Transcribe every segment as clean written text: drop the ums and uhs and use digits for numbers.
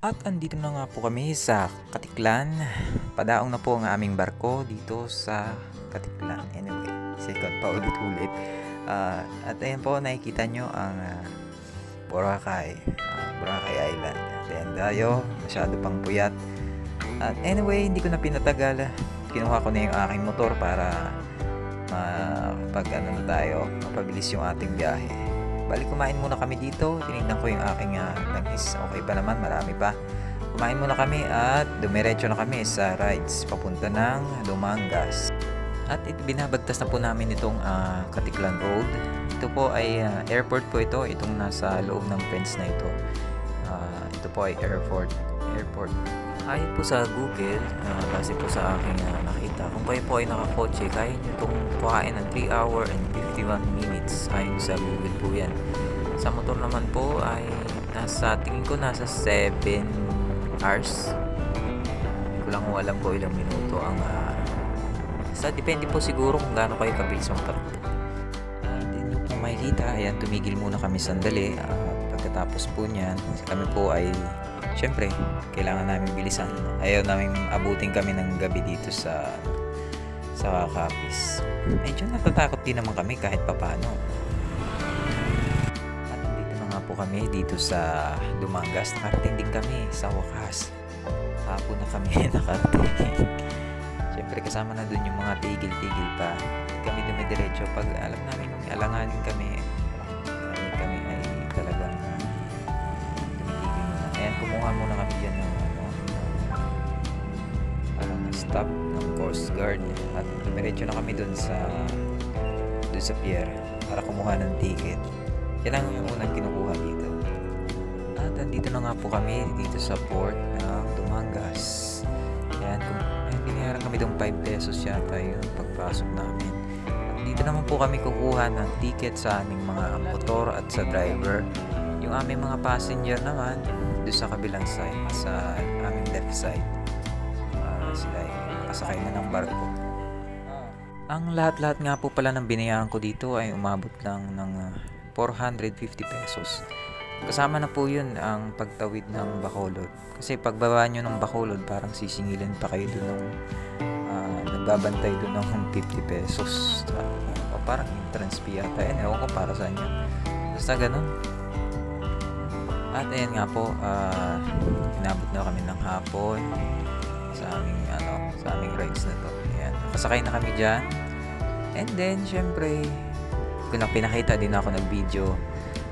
At andito na nga po kami sa Katiklan. Padaong na po ang aming barko dito sa Katiklan. Anyway, second pa ulit-ulit. At ayan po, nakikita nyo ang Boracay Island. Ayan tayo, masyado pang puyat. At anyway, hindi ko na pinatagal. Kinuha ko na yung aking motor para mapabilis yung ating biyahe. Bali, kumain muna kami dito. Tinignan ko yung aking langis. Okay pa naman, marami pa. Kumain muna kami at dumiretso na kami sa rides papunta ng Dumangas. At binabagtas na po namin itong Katiklan Road. Ito po ay airport po ito. Itong nasa loob ng fence na ito. Ito po ay airport. Ayon po sa Google, base po sa aking nakita, kung kayo po ay nakakotse, kaya nyo itong pukain ng 3 hour and 51 minutes. Ayon sa Google po yan. Sa motor naman po ay tingin ko nasa 7 hours. Hindi ko lang alam po ilang minuto ang depende po siguro kung gaano kayo kabilis magpatakbo. Din nyo po makikita, ayan, tumigil muna kami sandali. Pagkatapos po niyan, kami po ay syempre, kailangan namin bilisan. Ayaw namin abutin kami ng gabi dito sa Capiz. Medyo natatakot din naman kami kahit papano. At dito na nga po kami dito sa Dumangas. Nakarating din kami sa wakas. Hapon na kami nakarating. Syempre kasama na dun yung mga tigil-tigil pa. Kami dumidiretso pag alam namin alanganin kami ay talagang ayan, kumuha muna kami dyan ng parang stop ng Coast Guard at dumiretso na kami dun sa pier para kumuha ng ticket. Yan ang unang kinukuha dito. At andito na nga po kami dito sa port ng Dumangas. Ayan, binayaran kami dong 5 pesos yata yung pagpasok namin. At dito naman po kami kukuha ng ticket sa aming mga motor at sa driver. Yung aming mga passenger naman doon sa kabilang side, sa aming left side, sila ay nakasakay na ng barko. Ang lahat-lahat nga po pala ng binayaran ko dito ay umabot lang ng 450 pesos. Kasama na po yun ang pagtawid ng Bacolod. Kasi pagbaba nyo ng Bacolod, parang sisingilin pa kayo doon ng nagbabantay doon ng 50 pesos. Parang entrance fee yata. Ewan ko para saan yun. Basta ganun. At ayan nga po, inabot na kami ng hapon sa aming rides na to. Ayan, nakasakay na kami dyan. And then, syempre, kung na pinakita, din ako nag-video.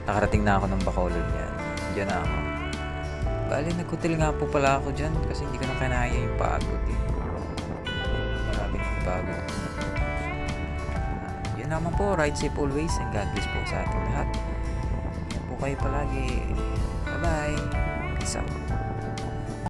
Nakarating na ako ng Bacolod yan. Diyan na ako. Bali, nag-hotel nga po pala ako dyan kasi hindi ko na kinaya yung pagod eh. Maraming pagod. Yun naman po, ride safe always and God bless po sa ating lahat. Yan po kayo palagi. Bye-bye. Peace out.